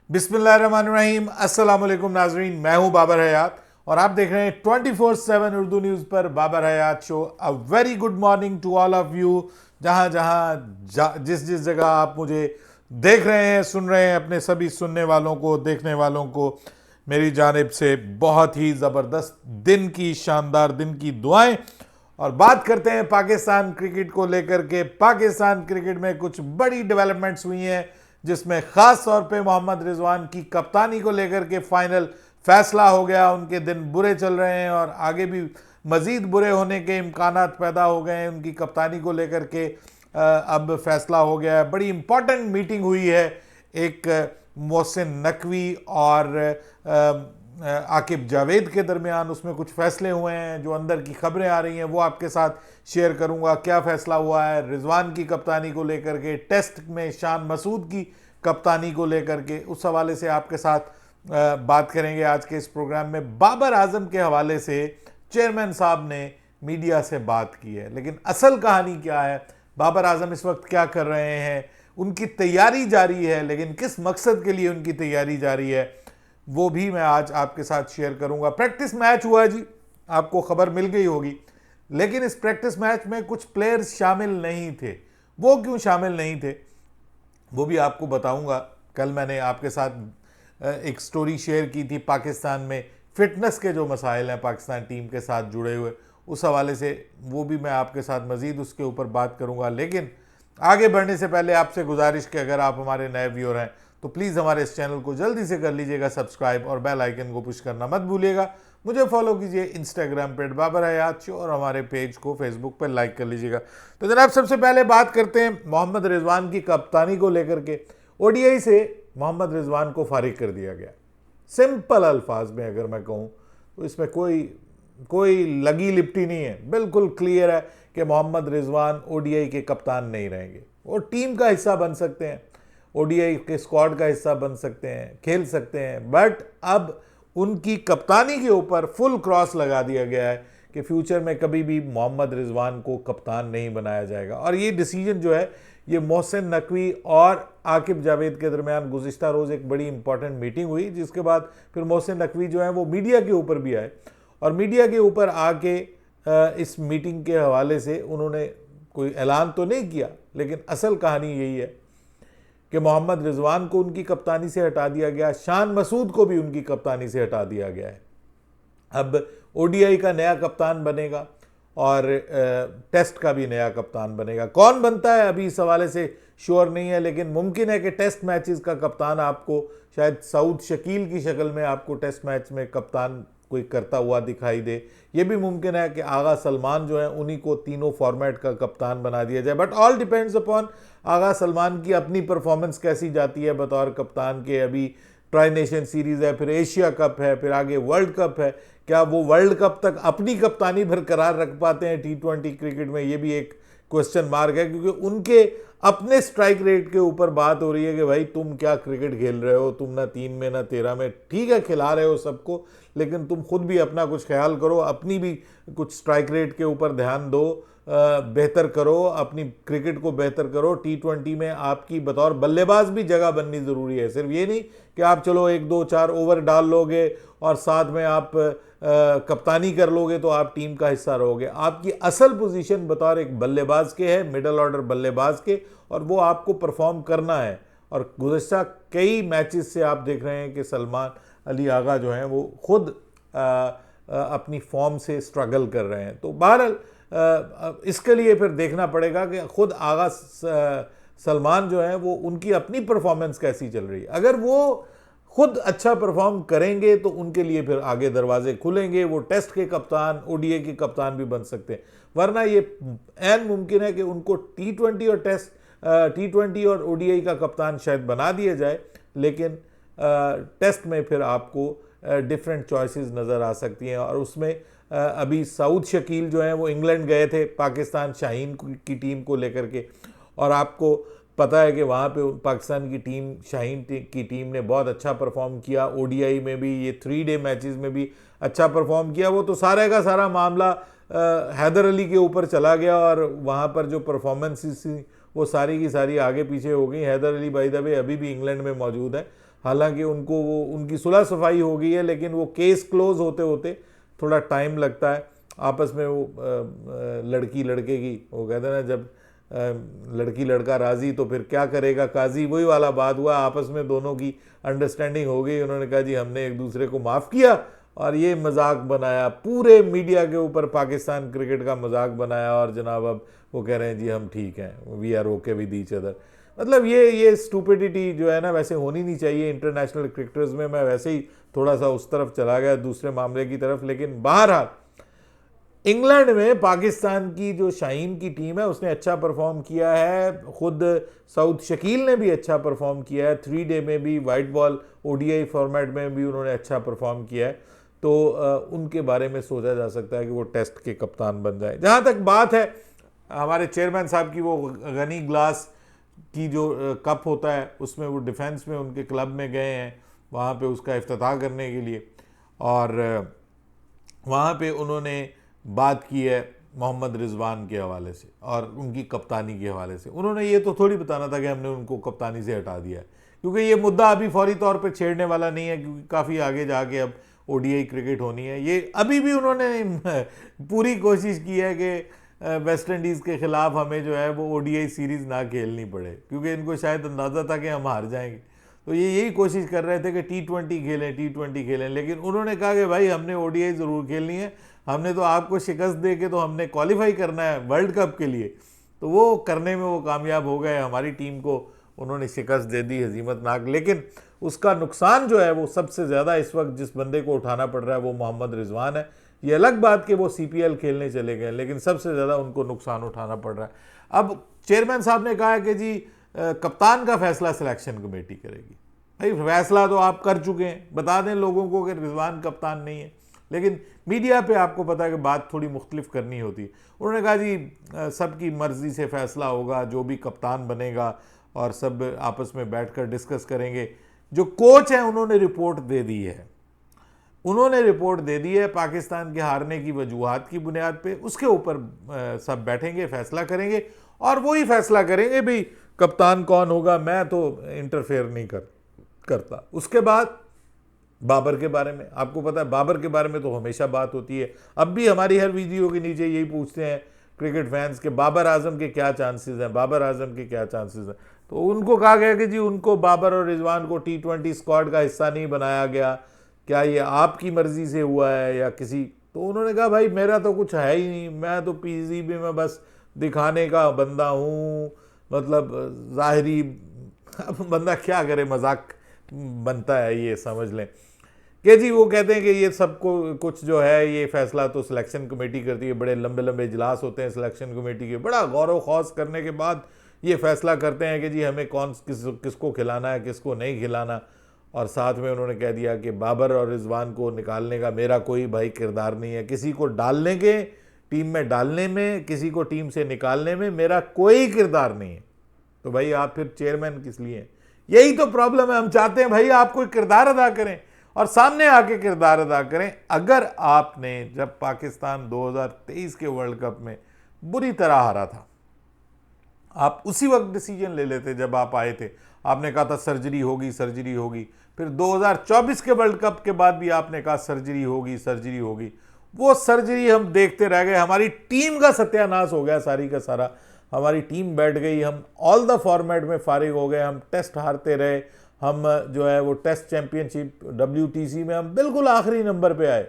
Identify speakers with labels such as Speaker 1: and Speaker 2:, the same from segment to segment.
Speaker 1: बिस्मिल्लाहिर्रहमानिर्रहीम, अस्सलाम वालेकुम नाजरीन। मैं हूं बाबर हयात और आप देख रहे हैं 24/7 उर्दू न्यूज़ पर Babar Hayat show. A very good morning to all of you. जहां जहां जिस जिस जगह आप मुझे देख रहे हैं, सुन रहे हैं, अपने सभी सुनने वालों को, देखने वालों को मेरी जानिब से बहुत ही ज़बरदस्त दिन की, शानदार दिन की दुआएं। और बात करते हैं पाकिस्तान क्रिकेट को लेकर के। पाकिस्तान क्रिकेट में कुछ बड़ी डेवलपमेंट्स हुई हैं, जिसमें ख़ास तौर पे मोहम्मद रिजवान की कप्तानी को लेकर के फाइनल फैसला हो गया। उनके दिन बुरे चल रहे हैं और आगे भी मज़ीद बुरे होने के इम्कानात पैदा हो गए हैं उनकी कप्तानी को लेकर के। अब फैसला हो गया है। बड़ी इंपॉर्टेंट मीटिंग हुई है। एक मोहसिन नकवी और आकिब जावेद के दरमियान, उसमें कुछ फैसले हुए हैं। जो अंदर की खबरें आ रही हैं वो आपके साथ शेयर करूंगा। क्या फैसला हुआ है रिजवान की कप्तानी को लेकर के, टेस्ट में शान मसूद की कप्तानी को लेकर के, उस हवाले से आपके साथ बात करेंगे आज के इस प्रोग्राम में। बाबर आजम के हवाले से चेयरमैन साहब ने मीडिया से बात की है, लेकिन असल कहानी क्या है, बाबर आजम इस वक्त क्या कर रहे हैं, उनकी तैयारी जारी है, लेकिन किस मकसद के लिए उनकी तैयारी जारी है, वो भी मैं आज आपके साथ शेयर करूंगा। प्रैक्टिस मैच हुआ जी, आपको खबर मिल गई होगी, लेकिन इस प्रैक्टिस मैच में कुछ प्लेयर्स शामिल नहीं थे। वो क्यों शामिल नहीं थे वो भी आपको बताऊंगा। कल मैंने आपके साथ एक स्टोरी शेयर की थी पाकिस्तान में फिटनेस के जो मसाइल हैं पाकिस्तान टीम के साथ जुड़े हुए, उस हवाले से वो भी मैं आपके साथ मज़ीद उसके ऊपर बात करूंगा। लेकिन आगे बढ़ने से पहले आपसे गुजारिश कि अगर आप हमारे नए व्यूअर हैं तो प्लीज़ हमारे इस चैनल को जल्दी से कर लीजिएगा सब्सक्राइब और बेल आइकन को पुश करना मत भूलिएगा। मुझे फॉलो कीजिए इंस्टाग्राम पे बाबर हयात शो और हमारे पेज को फेसबुक पर लाइक कर लीजिएगा। तो जनाब, सबसे पहले बात करते हैं मोहम्मद रिजवान की कप्तानी को लेकर के। ओडीआई से मोहम्मद रिजवान को फारिग कर दिया गया। सिंपल अल्फाज में अगर मैं कहूँ तो इसमें कोई लगी लिपटी नहीं है। बिल्कुल क्लियर है कि मोहम्मद रिजवान ओडीआई के कप्तान नहीं रहेंगे। वो टीम का हिस्सा बन सकते हैं, ओडीआई के स्क्वाड का हिस्सा बन सकते हैं, खेल सकते हैं, बट अब उनकी कप्तानी के ऊपर फुल क्रॉस लगा दिया गया है कि फ्यूचर में कभी भी मोहम्मद रिजवान को कप्तान नहीं बनाया जाएगा। और ये डिसीजन जो है, ये मोहसिन नकवी और आकिब जावेद के दरमियान गुज़िश्ता रोज़ एक बड़ी इंपॉर्टेंट मीटिंग हुई, जिसके बाद फिर मोहसिन नकवी जो है वो मीडिया के ऊपर भी आए और मीडिया के ऊपर आके इस मीटिंग के हवाले से उन्होंने कोई ऐलान तो नहीं किया, लेकिन असल कहानी यही है कि मोहम्मद रिजवान को उनकी कप्तानी से हटा दिया गया, शान मसूद को भी उनकी कप्तानी से हटा दिया गया है। अब ओडीआई का नया कप्तान बनेगा और टेस्ट का भी नया कप्तान बनेगा। कौन बनता है अभी इस हवाले से श्योर नहीं है, लेकिन मुमकिन है कि टेस्ट मैचेस का कप्तान आपको शायद सऊद शकील की शक्ल में आपको टेस्ट मैच में कप्तान कोई करता हुआ दिखाई दे। ये भी मुमकिन है कि आगा सलमान जो है उन्हीं को तीनों फॉर्मेट का कप्तान बना दिया जाए। बट ऑल डिपेंड्स अपॉन आगा सलमान की अपनी परफॉर्मेंस कैसी जाती है बतौर कप्तान के। अभी ट्राई नेशन सीरीज़ है, फिर एशिया कप है, फिर आगे वर्ल्ड कप है। क्या वो वर्ल्ड कप तक अपनी कप्तानी बरकरार रख पाते हैं T20 क्रिकेट में, ये भी एक क्वेश्चन मार्क है, क्योंकि उनके अपने स्ट्राइक रेट के ऊपर बात हो रही है कि भाई तुम क्या क्रिकेट खेल रहे हो, तुम ना 3 में ना 13 में, ठीक है खिला रहे हो सबको, लेकिन तुम खुद भी अपना कुछ ख्याल करो, अपनी भी कुछ स्ट्राइक रेट के ऊपर ध्यान दो, बेहतर करो, अपनी क्रिकेट को बेहतर करो। T20 में आपकी बतौर बल्लेबाज भी जगह बननी ज़रूरी है। सिर्फ ये नहीं कि आप चलो 1-2-4 ओवर डाल लोगे और साथ में आप कप्तानी कर लोगे तो आप टीम का हिस्सा रहोगे। आपकी असल पोजीशन बतौर एक बल्लेबाज के है, मिडल ऑर्डर बल्लेबाज के, और वो आपको परफॉर्म करना है। और गुज़श्ता कई मैचेस से आप देख रहे हैं कि सलमान अली आगा जो हैं वो खुद अपनी फॉर्म से स्ट्रगल कर रहे हैं। तो बहरहाल इसके लिए फिर देखना पड़ेगा कि खुद आगा सलमान जो है वो उनकी अपनी परफॉर्मेंस कैसी चल रही है। अगर वो खुद अच्छा परफॉर्म करेंगे तो उनके लिए फिर आगे दरवाजे खुलेंगे, वो टेस्ट के कप्तान, ओडीआई के कप्तान भी बन सकते हैं। वरना ये ऐन मुमकिन है कि उनको T20 और ओडीआई का कप्तान शायद बना दिया जाए, लेकिन टेस्ट में फिर आपको डिफरेंट चॉइसेस नज़र आ सकती हैं। और उसमें अभी सऊद शकील जो हैं वो इंग्लैंड गए थे पाकिस्तान शाहीन की टीम को लेकर के, और आपको पता है कि वहाँ पे पाकिस्तान की टीम, शाहीन की टीम ने बहुत अच्छा परफॉर्म किया। ओडीआई में भी, ये 3 डे मैचेस में भी अच्छा परफॉर्म किया। वो तो सारे का सारा मामला हैदर अली के ऊपर चला गया और वहाँ पर जो परफॉर्मेंसेस वो सारी की सारी आगे पीछे हो गई। Haider Ali by the way अभी भी इंग्लैंड में मौजूद है। हालांकि उनको वो उनकी सुलह सफाई हो गई है, लेकिन वो केस क्लोज होते होते थोड़ा टाइम लगता है। आपस में वो लड़की लड़के की, वो कहते हैं ना, जब लड़की लड़का राजी तो फिर क्या करेगा काजी, वही वाला बात हुआ। आपस में दोनों की अंडरस्टैंडिंग हो गई, उन्होंने कहा जी हमने एक दूसरे को माफ़ किया, और ये मजाक बनाया पूरे मीडिया के ऊपर, पाकिस्तान क्रिकेट का मजाक बनाया, और जनाब अब वो कह रहे हैं जी हम ठीक हैं, we are okay with each other. मतलब ये स्टूपिडिटी जो है ना, वैसे होनी नहीं चाहिए इंटरनेशनल क्रिकेटर्स में। मैं वैसे ही थोड़ा सा उस तरफ चला गया, दूसरे मामले की तरफ। लेकिन बहरहाल इंग्लैंड में पाकिस्तान की जो शाहीन की टीम है उसने अच्छा परफॉर्म किया है, खुद सऊद शकील ने भी अच्छा परफॉर्म किया है, 3 डे में भी, वाइट बॉल ओडीआई फॉर्मेट में भी उन्होंने अच्छा परफॉर्म किया है। तो उनके बारे में सोचा जा सकता है कि वो टेस्ट के कप्तान बन जाए। जहाँ तक बात है हमारे चेयरमैन साहब की, वो गनी ग्लास की जो कप होता है उसमें वो डिफेंस में उनके क्लब में गए हैं, वहाँ पे उसका इफ्तिताह करने के लिए, और वहाँ पे उन्होंने बात की है मोहम्मद रिजवान के हवाले से और उनकी कप्तानी के हवाले से। उन्होंने ये तो थोड़ी बताना था कि हमने उनको कप्तानी से हटा दिया है, क्योंकि ये मुद्दा अभी फौरी तौर पे छेड़ने वाला नहीं है, क्योंकि काफ़ी आगे जाके अब ओडीआई क्रिकेट होनी है। ये अभी भी उन्होंने पूरी कोशिश की है कि वेस्ट इंडीज़ के ख़िलाफ़ हमें जो है वो ओडीआई सीरीज़ ना खेलनी पड़े, क्योंकि इनको शायद अंदाज़ा था कि हम हार जाएंगे। तो ये यही कोशिश कर रहे थे कि टी20 खेलें, लेकिन उन्होंने कहा कि भाई हमने ओडीआई ज़रूर खेलनी है, हमने तो आपको शिकस्त दे के तो हमने क्वालिफाई करना है वर्ल्ड कप के लिए। तो वो करने में वो कामयाब हो गए, हमारी टीम को उन्होंने शिकस्त दे दी हजीमतनाक। लेकिन उसका नुकसान जो है वो सबसे ज़्यादा इस वक्त जिस बंदे को उठाना पड़ रहा है वो मोहम्मद रिजवान है। ये अलग बात कि वो सीपीएल खेलने चले गए, लेकिन सबसे ज़्यादा उनको नुकसान उठाना पड़ रहा है। अब चेयरमैन साहब ने कहा है कि जी कप्तान का फैसला सिलेक्शन कमेटी करेगी। भाई फैसला तो आप कर चुके हैं, बता दें लोगों को कि रिजवान कप्तान नहीं है, लेकिन मीडिया पे आपको पता है कि बात थोड़ी मुख्तलिफ करनी होती है। उन्होंने कहा जी सबकी मर्ज़ी से फैसला होगा, जो भी कप्तान बनेगा, और सब आपस में बैठकर डिस्कस करेंगे। जो कोच हैं उन्होंने रिपोर्ट दे दी है, पाकिस्तान के हारने की वजूहात की बुनियाद पे, उसके ऊपर सब बैठेंगे, फैसला करेंगे, और वही फैसला करेंगे भाई कप्तान कौन होगा। मैं तो इंटरफेयर नहीं करता। उसके बाद बाबर के बारे में, आपको पता है बाबर के बारे में तो हमेशा बात होती है, अब भी हमारी हर वीडियो के नीचे यही पूछते हैं क्रिकेट फैंस के, बाबर आजम के क्या चांसेस हैं, तो उनको कहा गया कि जी उनको, बाबर और रिजवान को टी20 स्क्वाड का हिस्सा नहीं बनाया गया, क्या ये आपकी मर्जी से हुआ है या किसी। तो उन्होंने कहा भाई मेरा तो कुछ है ही नहीं, मैं तो पीसीबी में बस दिखाने का बंदा हूँ, मतलब ज़ाहिरी। अब बंदा क्या करे, मजाक बनता है, ये समझ लें कि जी वो कहते हैं कि ये सबको कुछ जो है ये फैसला तो सिलेक्शन कमेटी करती है, बड़े लंबे लंबे इजलास होते हैं सिलेक्शन कमेटी के, बड़ा गौर खौस करने के बाद ये फैसला करते हैं कि जी हमें किसको खिलाना है, किसको नहीं खिलाना। और साथ में उन्होंने कह दिया कि बाबर और रिजवान को निकालने का मेरा कोई भाई किरदार नहीं है, किसी को डालने के, टीम में डालने में, किसी को टीम से निकालने में मेरा कोई किरदार नहीं है। तो भाई आप फिर चेयरमैन किस लिए हैं? यही तो प्रॉब्लम है। हम चाहते हैं भाई आप कोई किरदार अदा करें और सामने आके किरदार अदा करें। अगर आपने, जब पाकिस्तान 2023 के वर्ल्ड कप में बुरी तरह हारा था, आप उसी वक्त डिसीजन ले लेते जब आप आए थे, आपने कहा था सर्जरी होगी, फिर 2024 के वर्ल्ड कप के बाद भी आपने कहा सर्जरी होगी। वो सर्जरी हम देखते रह गए, हमारी टीम का सत्यानाश हो गया सारी का सारा, हमारी टीम बैठ गई, हम ऑल द फॉर्मेट में फारिग हो गए, हम टेस्ट हारते रहे, हम जो है वो टेस्ट चैंपियनशिप WTC में हम बिल्कुल आखिरी नंबर पे आए,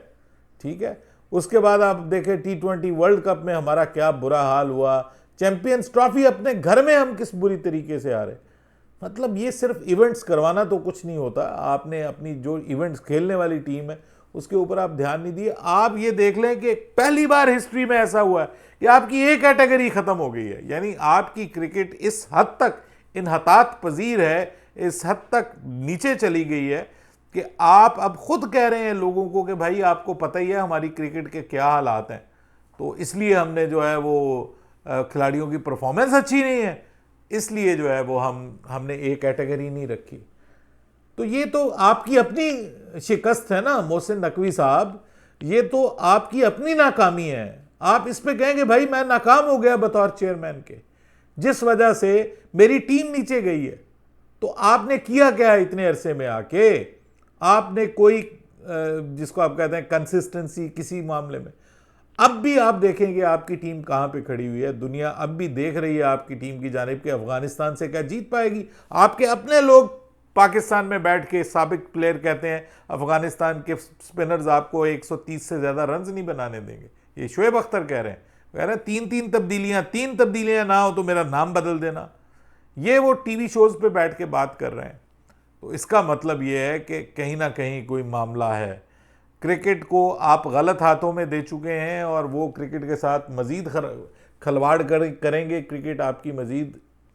Speaker 1: ठीक है। उसके बाद आप देखें T20 वर्ल्ड कप में हमारा क्या बुरा हाल हुआ, चैंपियंस ट्रॉफी अपने घर में हम किस बुरी तरीके से हारे। मतलब ये सिर्फ इवेंट्स करवाना तो कुछ नहीं होता, आपने अपनी जो इवेंट्स खेलने वाली टीम है उसके ऊपर आप ध्यान नहीं दिए। आप ये देख लें कि पहली बार हिस्ट्री में ऐसा हुआ है कि आपकी एक कैटेगरी खत्म हो गई है, यानी आपकी क्रिकेट इस हद तक इनहतात पजीर है, इस हद तक नीचे चली गई है कि आप अब खुद कह रहे हैं लोगों को कि भाई आपको पता ही है हमारी क्रिकेट के क्या हालात हैं, तो इसलिए हमने जो है वो खिलाड़ियों की परफॉर्मेंस अच्छी नहीं है, इसलिए जो है वो हमने एक कैटेगरी नहीं रखी। तो ये तो आपकी अपनी शिकस्त है ना मोहसिन नकवी साहब, ये तो आपकी अपनी नाकामी है। आप इस पे कहेंगे भाई मैं नाकाम हो गया बतौर चेयरमैन के, जिस वजह से मेरी टीम नीचे गई है, तो आपने किया क्या है इतने अरसे में आके? आपने कोई जिसको आप कहते हैं कंसिस्टेंसी किसी मामले में, अब भी आप देखेंगे आपकी टीम कहां पे खड़ी हुई है। दुनिया अब भी देख रही है आपकी टीम की जानिब कि अफगानिस्तान से क्या जीत पाएगी। आपके अपने लोग पाकिस्तान में बैठ के साबिक प्लेयर कहते हैं अफगानिस्तान के स्पिनर्स आपको 130 से ज़्यादा रन नहीं बनाने देंगे। ये शोएब अख्तर कह रहे हैं तीन तब्दीलियां ना हो तो मेरा नाम बदल देना। ये वो टीवी शोज पे बैठ के बात कर रहे हैं। तो इसका मतलब ये है कि कहीं ना कहीं कोई मामला है। क्रिकेट को आप गलत हाथों में दे चुके हैं और वो क्रिकेट के साथ मज़ीद खलवाड़ करेंगे। क्रिकेट आपकी मज़ीद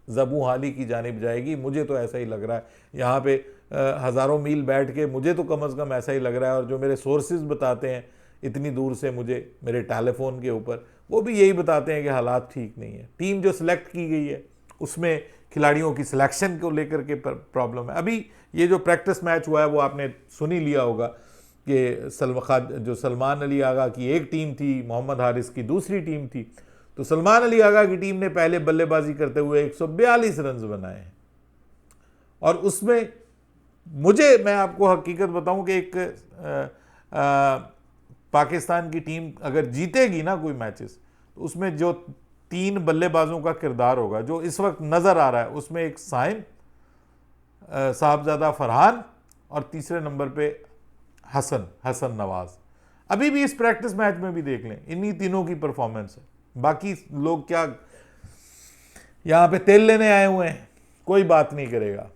Speaker 1: ज़बू हाली की जानिब जाएगी। मुझे तो ऐसा ही लग रहा है। यहाँ पे हज़ारों मील बैठ के मुझे तो कम अज़ कम ऐसा ही लग रहा है, और जो मेरे सोर्सेज बताते हैं इतनी दूर से मुझे मेरे टेलीफोन के ऊपर, वो भी यही बताते हैं कि हालात ठीक नहीं है। टीम जो सिलेक्ट की गई है उसमें खिलाड़ियों की सिलेक्शन को लेकर के प्रॉब्लम है। अभी ये जो प्रैक्टिस मैच हुआ है वो आपने सुन ही लिया होगा कि जो सलमान अली आगा की एक टीम थी, मोहम्मद हारिस की दूसरी टीम थी। तो सलमान अली आगा की टीम ने पहले बल्लेबाजी करते हुए 142 रन बनाए हैं, और उसमें मैं आपको हकीकत बताऊं कि एक पाकिस्तान की टीम अगर जीतेगी ना कोई मैचेस, तो उसमें जो 3 बल्लेबाजों का किरदार होगा जो इस वक्त नज़र आ रहा है, उसमें एक साइम, साहबजादा फरहान और तीसरे नंबर पे हसन नवाज। अभी भी इस प्रैक्टिस मैच में भी देख लें, इन्हीं तीनों की परफॉर्मेंस है। बाकी लोग क्या यहाँ पे तेल लेने आए हुए हैं, कोई बात नहीं करेगा।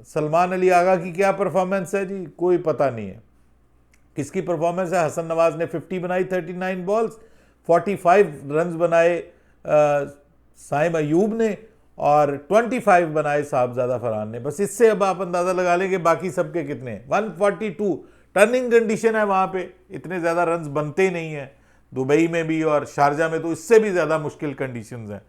Speaker 1: सलमान अली आगा की क्या परफॉर्मेंस है जी, कोई पता नहीं है। किसकी परफॉर्मेंस है? हसन नवाज ने 50 बनाई 39 बॉल्स, 45 रन बनाए साइम अयूब ने, और 25 बनाए साहबजादा फरहान ने। बस इससे अब आप अंदाजा लगा लेंगे बाकी सबके कितने हैं। 142 टर्निंग कंडीशन है वहां पे, इतने ज्यादा रन बनते ही नहीं है। दुबई में भी और शारजा में तो इससे भी ज्यादा मुश्किल कंडीशंस हैं।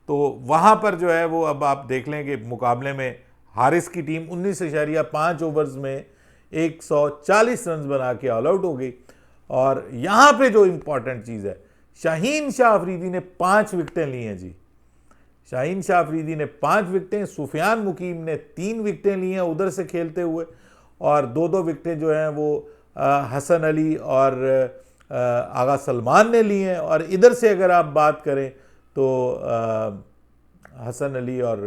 Speaker 1: तो वहां पर जो है वो अब आप देख लें कि मुकाबले में हारिस की टीम 19.5 ओवर्स में 140 रन बना के ऑल आउट हो गई। और यहां पे जो इंपॉर्टेंट चीज है, शाहीन शाह अफरीदी ने 5 विकेटें ली हैं जी। शाहीन शाह अफरीदी ने 5 विकेटें, सुफियान मुकीम ने 3 विकेटें ली हैं उधर से खेलते हुए, और 2-2 विकेटें जो हैं वो हसन अली और आगा सलमान ने ली हैं। और इधर से अगर आप बात करें तो हसन अली और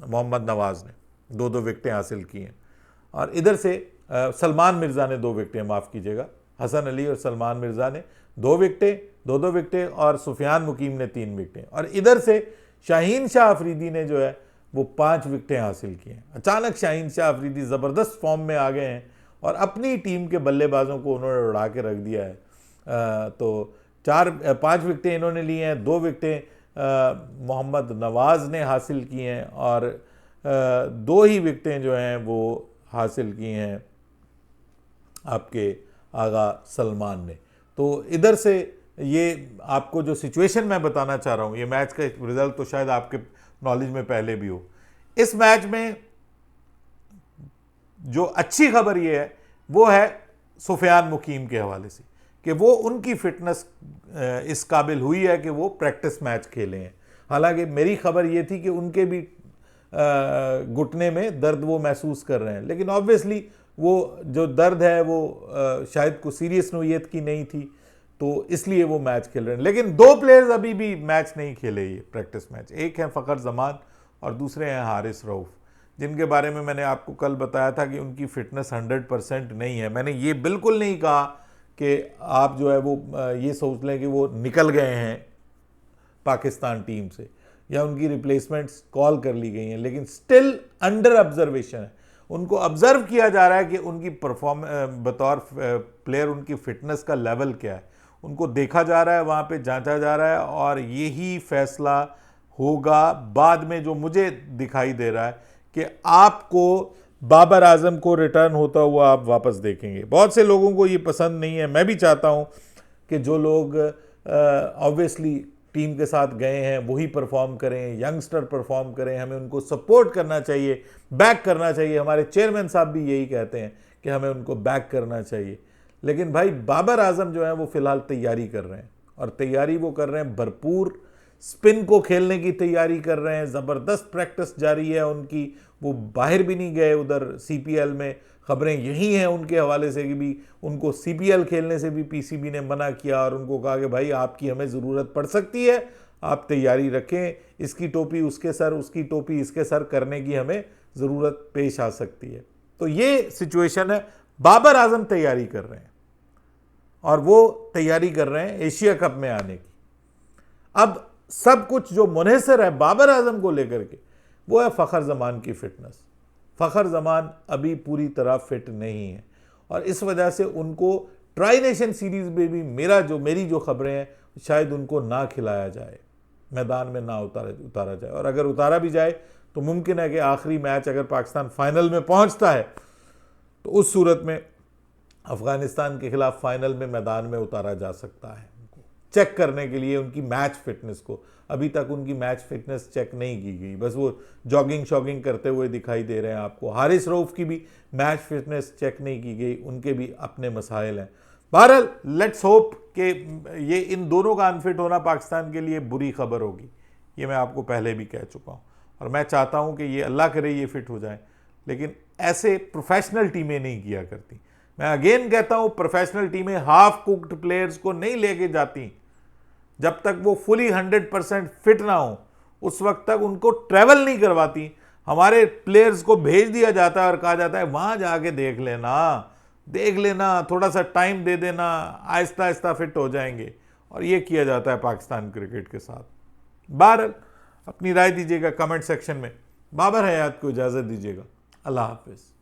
Speaker 1: मोहम्मद नवाज ने 2-2 विकेटें हासिल की हैं। और इधर से सलमान मिर्ज़ा ने 2 विकेटें, माफ़ कीजिएगा, हसन अली और सलमान मिर्ज़ा ने 2 विकेटें, 2-2 विकेटें, और सुफियान मुकीम ने 3 विकेटें। और इधर से शाहीन शाह अफरीदी ने जो है वो 5 विकेटें हासिल की हैं। अचानक शाहीन शाह अफरीदी ज़बरदस्त फॉर्म में आ गए हैं और अपनी टीम के बल्लेबाजों को उन्होंने उड़ा के रख दिया है। तो 5 विकेटें इन्होंने ली हैं, 2 विकेटें मोहम्मद नवाज ने हासिल की हैं, और 2 ही विकेटें जो हैं वो हासिल की हैं आपके आगा सलमान ने। तो इधर से ये आपको जो सिचुएशन मैं बताना चाह रहा हूँ, ये मैच का रिजल्ट तो शायद आपके नॉलेज में पहले भी हो। इस मैच में जो अच्छी खबर ये है वो है सुफियान मुकीम के हवाले से कि वो उनकी फिटनेस इस काबिल हुई है कि वो प्रैक्टिस मैच खेले हैं। हालांकि मेरी खबर ये थी कि उनके भी घुटने में दर्द वो महसूस कर रहे हैं, लेकिन ऑब्वियसली वो जो दर्द है वो शायद कोई सीरियस नोयत की नहीं थी, तो इसलिए वो मैच खेल रहे हैं। लेकिन 2 प्लेयर्स अभी भी मैच नहीं खेले ये प्रैक्टिस मैच। एक है फ़खर जमान और दूसरे हैं हारिस रऊफ़, जिनके बारे में मैंने आपको कल बताया था कि उनकी फ़िटनेस 100% नहीं है। मैंने ये बिल्कुल नहीं कहा कि आप जो है वो ये सोच लें कि वो निकल गए हैं पाकिस्तान टीम से या उनकी रिप्लेसमेंट्स कॉल कर ली गई हैं, लेकिन स्टिल अंडर ऑब्जर्वेशन है। उनको ऑब्जर्व किया जा रहा है कि उनकी बतौर प्लेयर उनकी फ़िटनेस का लेवल क्या है, उनको देखा जा रहा है, वहाँ पे जांचा जा रहा है, और यही फैसला होगा बाद में। जो मुझे दिखाई दे रहा है कि आपको बाबर आजम को रिटर्न होता हुआ आप वापस देखेंगे। बहुत से लोगों को ये पसंद नहीं है। मैं भी चाहता हूँ कि जो लोग ऑब्वियसली टीम के साथ गए हैं वही परफॉर्म करें, यंगस्टर परफॉर्म करें, हमें उनको सपोर्ट करना चाहिए, बैक करना चाहिए। हमारे चेयरमैन साहब भी यही कहते हैं कि हमें उनको बैक करना चाहिए। लेकिन भाई बाबर आजम जो है वो फ़िलहाल तैयारी कर रहे हैं, और तैयारी वो कर रहे हैं भरपूर स्पिन को खेलने की तैयारी कर रहे हैं, ज़बरदस्त प्रैक्टिस जारी है उनकी, वो बाहर भी नहीं गए उधर सीपीएल में। खबरें यही हैं उनके हवाले से कि भी उनको सीपीएल खेलने से भी पीसीबी ने मना किया और उनको कहा कि भाई आपकी हमें ज़रूरत पड़ सकती है, आप तैयारी रखें, इसकी टोपी उसके सर, उसकी टोपी इसके सर करने की हमें ज़रूरत पेश आ सकती है। तो ये सिचुएशन है। बाबर आजम तैयारी कर रहे हैं और वो तैयारी कर रहे हैं एशिया कप में आने की। अब सब कुछ जो मुनहसर है बाबर आजम को लेकर के वो है फ़खर जमान की फिटनेस। फ़खर जमान अभी पूरी तरह फिट नहीं है और इस वजह से उनको ट्राई नेशन सीरीज़ में भी मेरी जो खबरें हैं शायद उनको ना खिलाया जाए, मैदान में ना उतारा जाए, और अगर उतारा भी जाए तो मुमकिन है कि आखिरी मैच अगर पाकिस्तान फाइनल में पहुंचता है तो उस सूरत में अफ़गानिस्तान के खिलाफ फाइनल में मैदान में उतारा जा सकता है उनको चेक करने के लिए उनकी मैच फिटनेस को। अभी तक उनकी मैच फिटनेस चेक नहीं की गई, बस वो जॉगिंग शॉगिंग करते हुए दिखाई दे रहे हैं आपको। हारिस रऊफ की भी मैच फिटनेस चेक नहीं की गई, उनके भी अपने मसाइल हैं। बहरहाल लेट्स होप कि ये इन दोनों का अनफिट होना पाकिस्तान के लिए बुरी खबर होगी, ये मैं आपको पहले भी कह चुका हूँ, और मैं चाहता हूँ कि ये अल्लाह करे ये फिट हो जाए, लेकिन ऐसे प्रोफेशनल टीमें नहीं किया करती। मैं अगेन कहता हूँ प्रोफेशनल टीमें हाफ कुक्ड प्लेयर्स को नहीं लेके जाती जब तक वो फुली 100% फिट ना हो, उस वक्त तक उनको ट्रैवल नहीं करवाती। हमारे प्लेयर्स को भेज दिया जाता है और कहा जाता है वहाँ जाके देख लेना, थोड़ा सा टाइम दे देना, आहिस्ता आहिस्ता फिट हो जाएंगे, और ये किया जाता है पाकिस्तान क्रिकेट के साथ। बहरहाल अपनी राय दीजिएगा कमेंट सेक्शन में। बाबर हयात को इजाज़त दीजिएगा। अल्लाह हाफिज़।